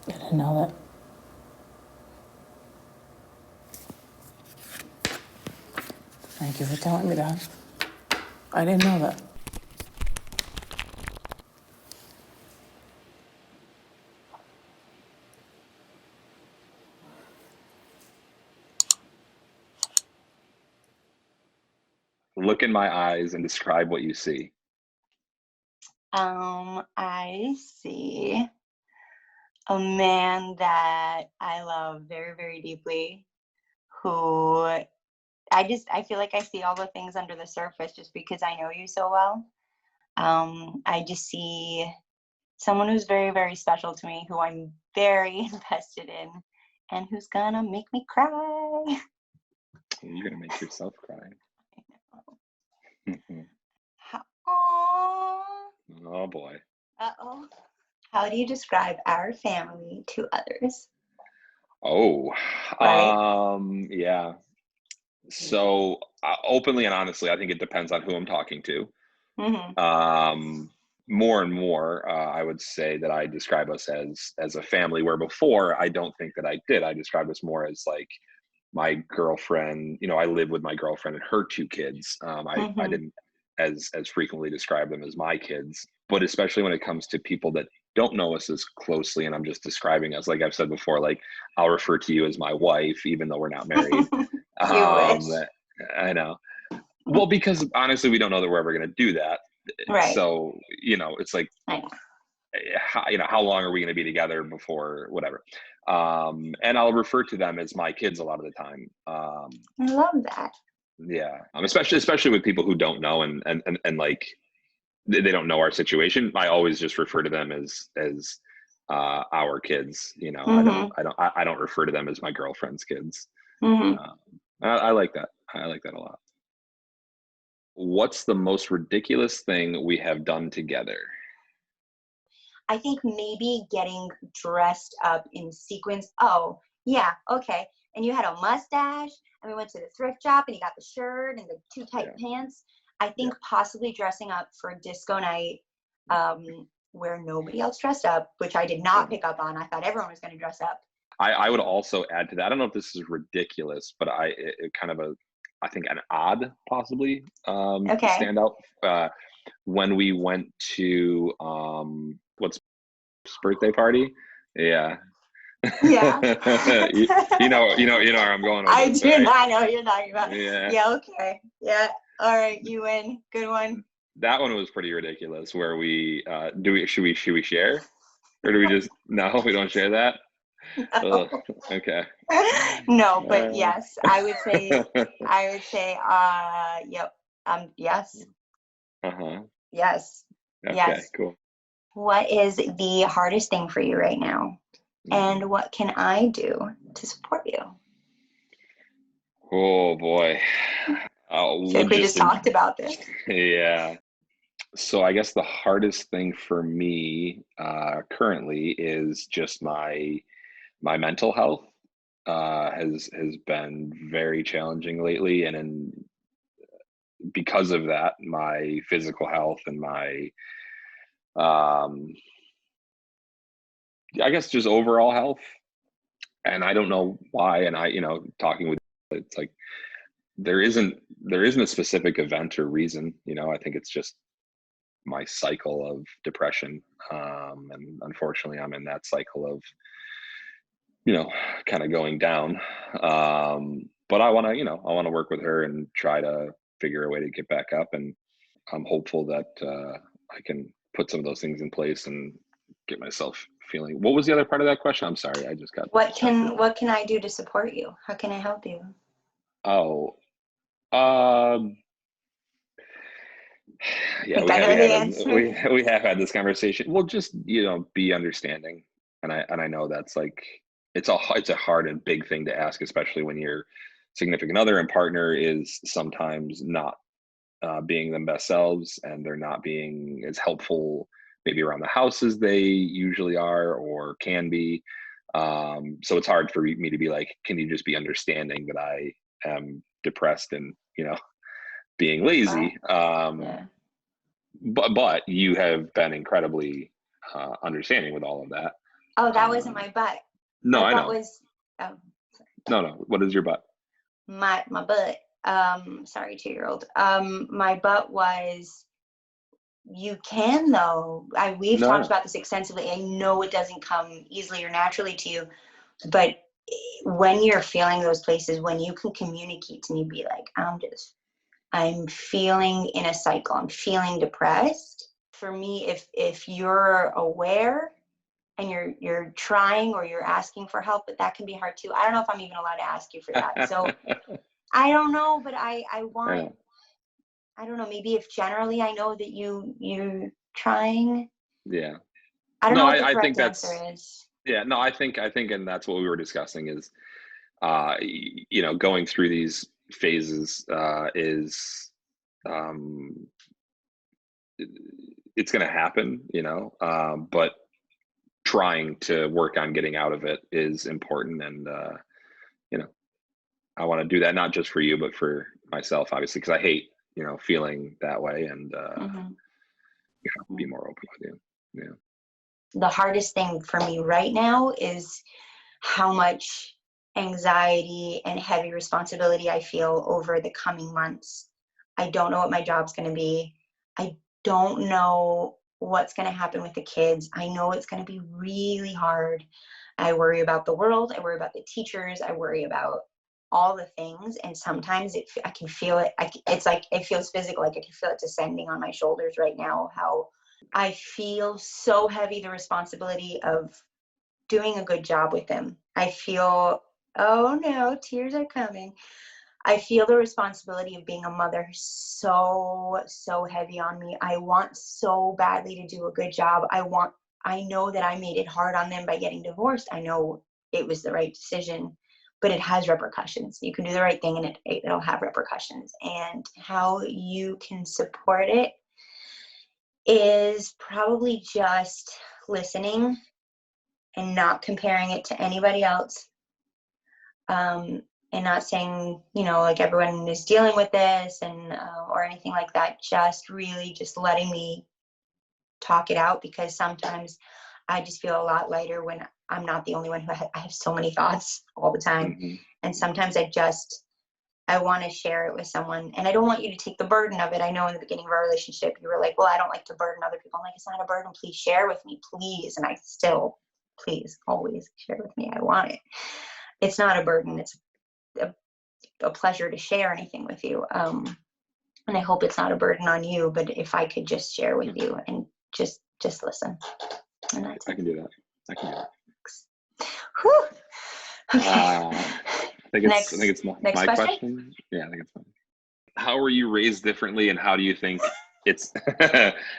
I didn't know that. Thank you for telling me that. I didn't know that. Look in my eyes and describe what you see. I see a man that I love very, very deeply, who I feel like I see all the things under the surface just because I know you so well. I just see someone who's very, very special to me, who I'm very invested in, and who's gonna make me cry. You're gonna make yourself cry. Aww. Oh boy. Uh-oh. How do you describe our family to others? Oh, Right? yeah. So openly and honestly, I think it depends on who I'm talking to. Mm-hmm. More and more, I would say that I describe us as a family. Where before, I don't think that I did. I described us more as like my girlfriend. You know, I live with my girlfriend and her two kids. I Mm-hmm. didn't as frequently describe them as my kids, but especially when it comes to people that don't know us as closely, and I'm just describing us, like I've said before, like I'll refer to you as my wife, even though we're not married. You wish. I know. Well, because honestly, we don't know that we're ever going to do that. Right. So, you know, it's like, I know. how long are we going to be together before whatever? And I'll refer to them as my kids a lot of the time. I love that. Yeah. Especially with people who don't know and like, they don't know our situation. I always just refer to them as our kids. You know, Mm-hmm. I don't refer to them as my girlfriend's kids. Mm-hmm. Um, I like that. I like that a lot. What's the most ridiculous thing we have done together? I think maybe getting dressed up in sequins. Oh, yeah, okay. And you had a mustache, and we went to the thrift shop, and you got the shirt and the too tight Yeah. pants. I Yeah. think possibly dressing up for a disco night, where nobody else dressed up, which I did not pick up on. I thought everyone was going to dress up. I would also add to that. I don't know if this is ridiculous, but it kind of I think an odd possibly Okay. standout when we went to what's birthday party. Yeah. Yeah. you know where I'm going with I this, do right? not know what you're talking about. Yeah. Yeah, okay. Yeah. All right, you win. Good one. That one was pretty ridiculous. Where we should we share, or do we just no? We don't share that. No. Ugh, okay. No, but Uh, yes, I would say, yep. Yes, uh-huh. yes, Okay, yes. cool. What is the hardest thing for you right now? Mhm. And what can I do to support you? Oh boy. I feel We'll like we just talked about this. yeah. So I guess the hardest thing for me currently is just my mental health has been very challenging lately, and because of that, my physical health and my um, I guess just overall health. And I don't know why. And talking with, it's like there isn't a specific event or reason. I think it's just my cycle of depression, and unfortunately, I'm in that cycle of kind of going down. But I want to work with her and try to figure a way to get back up, and I'm hopeful that I can put some of those things in place and get myself feeling. What was the other part of that question? I'm sorry, I just got What distracted. can I do to support you? How can I help you? Oh, um, I yeah, think I know the answer. we have had this conversation. Well, just be understanding, and I know that's like it's a hard and big thing to ask, especially when your significant other and partner is sometimes not being them best selves, and they're not being as helpful maybe around the house as they usually are or can be. So it's hard for me to be like, can you just be understanding that I am depressed and being Right. lazy? Yeah. But you have been incredibly understanding with all of that. Oh, that wasn't my butt. No, My I butt know. was, oh, No. What is your butt? my butt. Sorry, 2-year-old. My butt was, you can though. We've No, I talked know. about this extensively. I know it doesn't come easily or naturally to you, but when you're feeling those places, when you can communicate to me, be like, I'm feeling in a cycle. I'm feeling depressed. For me, if you're aware and you're trying or you're asking for help, but that can be hard too. I don't know if I'm even allowed to ask you for that. So I don't know, but I want, I don't know, maybe if generally I know that you're trying. Yeah. I don't No, know what the I think correct that's, answer is. yeah, no, I think, and that's what we were discussing is, going through these phases, is, it's going to happen, but trying to work on getting out of it is important. And, I want to do that, not just for you, but for myself, obviously, because I hate, feeling that way, and, be more open with you. Yeah. The hardest thing for me right now is how much anxiety and heavy responsibility I feel over the coming months. I don't know what my job's going to be. I don't know what's going to happen with the kids. I know it's going to be really hard. I worry about the world. I worry about the teachers. I worry about all the things. And sometimes I can feel it. It's like, it feels physical. Like I can feel it descending on my shoulders right now. How I feel so heavy, the responsibility of doing a good job with them. I feel, oh no, tears are coming. I feel the responsibility of being a mother so heavy on me. I want so badly to do a good job. I know that I made it hard on them by getting divorced. I know it was the right decision, but it has repercussions. You can do the right thing and it'll have repercussions. And how you can support it is probably just listening and not comparing it to anybody else. And not saying, like everyone is dealing with this and or anything like that. Just really just letting me talk it out, because sometimes I just feel a lot lighter when I'm not the only one who I have so many thoughts all the time. Mm-hmm. And sometimes I want to share it with someone, and I don't want you to take the burden of it. I know in the beginning of our relationship, you were like, well, I don't like to burden other people. I'm like, it's not a burden. Please share with me, please. And I still, please, always share with me. I want it. It's not a burden. It's a pleasure to share anything with you. And I hope it's not a burden on you, but if I could just share with you and just listen. And that's I can do that. I can do that. Whew. Okay. I think it's my question. Yeah, I think it's mine. How were you raised differently, and how do you think it's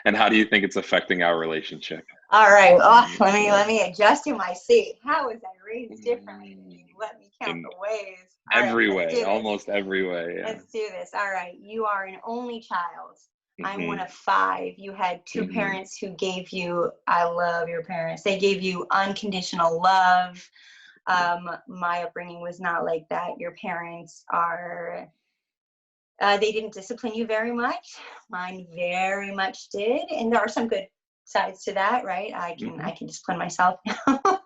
and how do you think it's affecting our relationship? All right. Oh, let me adjust in my seat. How was I raised differently? Let me count the ways. Every way, almost every way. Yeah. Let's do this. All right. You are an only child. Mm-hmm. I'm one of 5. You had 2 parents who gave you, I love your parents. They gave you unconditional love. My upbringing was not like that. Your parents are, they didn't discipline you very much. Mine very much did. And there are some good sides to that, right? I can discipline myself now.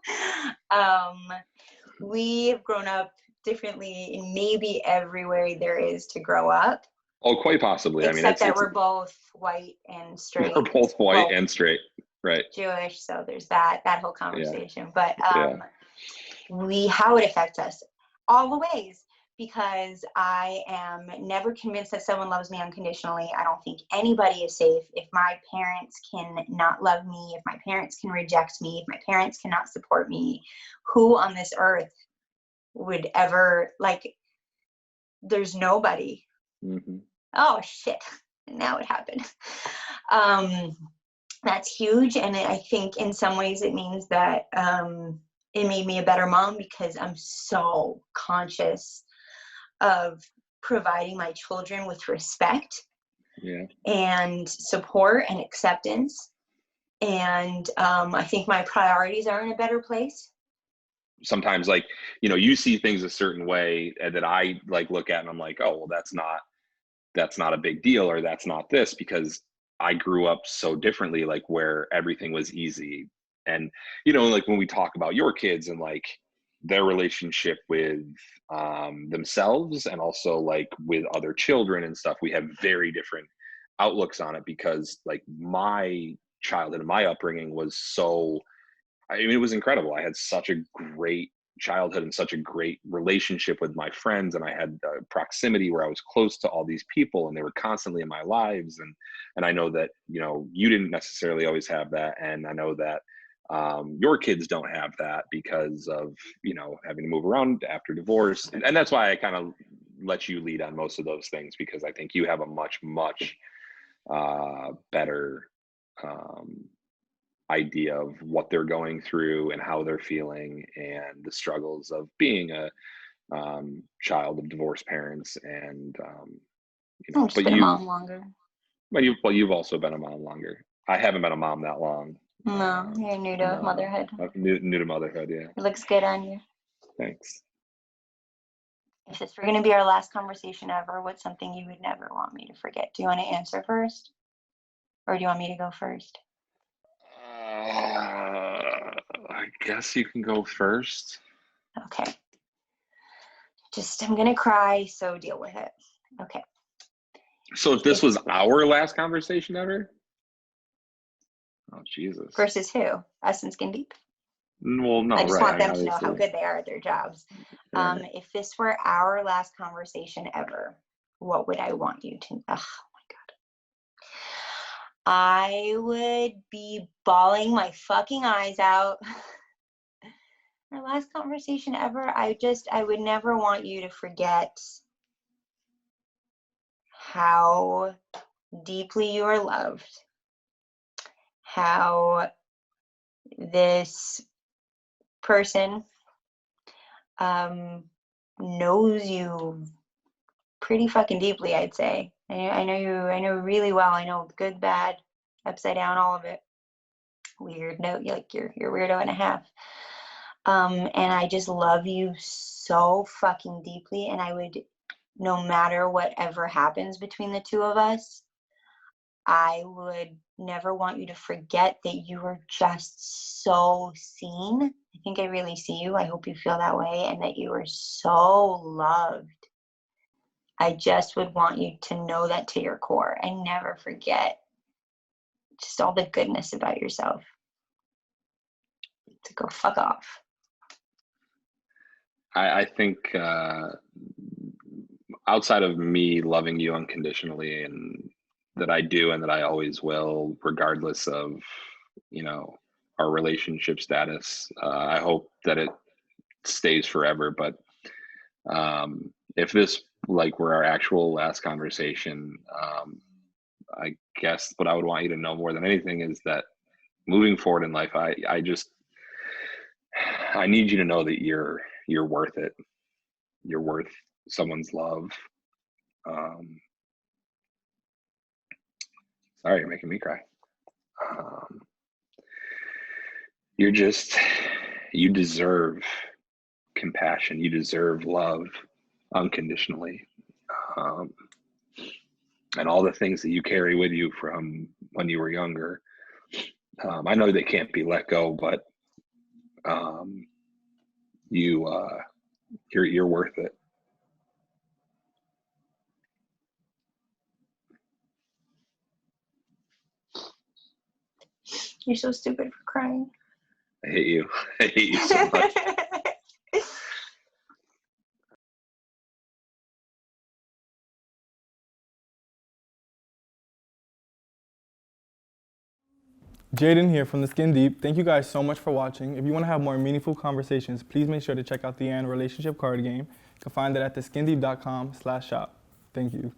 We've grown up differently in maybe every way there is to grow up. Oh, quite possibly. Except that we're both white and straight. We're both white and straight, right? Jewish, so there's that whole conversation. Yeah. But how it affects us, all the ways. Because I am never convinced that someone loves me unconditionally. I don't think anybody is safe. If my parents can not love me, if my parents can reject me, if my parents cannot support me, who on this earth would ever, there's nobody. Mm-hmm. Oh, shit. Now it happened. That's huge. And I think in some ways it means that it made me a better mom, because I'm so conscious of providing my children with respect and support and acceptance. And I think my priorities are in a better place. Sometimes you see things a certain way that I look at and I'm like, oh, well, that's not a big deal, or that's not this, because I grew up so differently, where everything was easy. And, you know, like when we talk about your kids and like their relationship with themselves and also like with other children and stuff, we have very different outlooks on it, because like my childhood and my upbringing was so, I mean, it was incredible. I had such a great childhood and such a great relationship with my friends, and I had proximity where I was close to all these people and they were constantly in my lives. And I know that, you know, you didn't necessarily always have that, and I know that your kids don't have that because of, you know, having to move around after divorce. And that's why I kind of let you lead on most of those things, because I think you have a much better idea of what they're going through and how they're feeling and the struggles of being a child of divorced parents. And you know, I've just been a mom longer. But you've also been a mom longer. I haven't been a mom that long. No, you're new to motherhood. New to motherhood, yeah. It looks good on you. Thanks. If this were going to be our last conversation ever, what's something you would never want me to forget? Do you want to answer first? Or do you want me to go first? I guess you can go first. Okay. I'm going to cry, so deal with it. Okay. So if this was our last conversation ever? Oh, Jesus. Versus who? Us and Skin Deep? Well, no, I just right. want them to know how good they are at their jobs. Yeah. If this were our last conversation ever, what would I want you to? Oh my God. I would be bawling my fucking eyes out. Our last conversation ever, I would never want you to forget how deeply you are loved, how this person knows you pretty fucking deeply, I'd say. I know really well. I know good, bad, upside down, all of it. Weird note, like you're weirdo and a half. And I just love you so fucking deeply, and I would, no matter whatever happens between the two of us, I would never want you to forget that you are just so seen. I think I really see you. I hope you feel that way, and that you are so loved. I just would want you to know that to your core and never forget just all the goodness about yourself. To go fuck off. I think outside of me loving you unconditionally, and that I do and that I always will, regardless of, you know, our relationship status, I hope that it stays forever. But if this like were our actual last conversation, I guess what I would want you to know more than anything is that moving forward in life, I need you to know that you're worth it. You're worth someone's love. Sorry, you're making me cry. You deserve compassion. You deserve love unconditionally. And all the things that you carry with you from when you were younger. I know they can't be let go, but you're worth it. You're so stupid for crying. I hate you. I hate you so much. Jaden here from the Skin Deep. Thank you guys so much for watching. If you want to have more meaningful conversations, please make sure to check out the relationship card game. You can find it at theskindeep.com/shop. Thank you.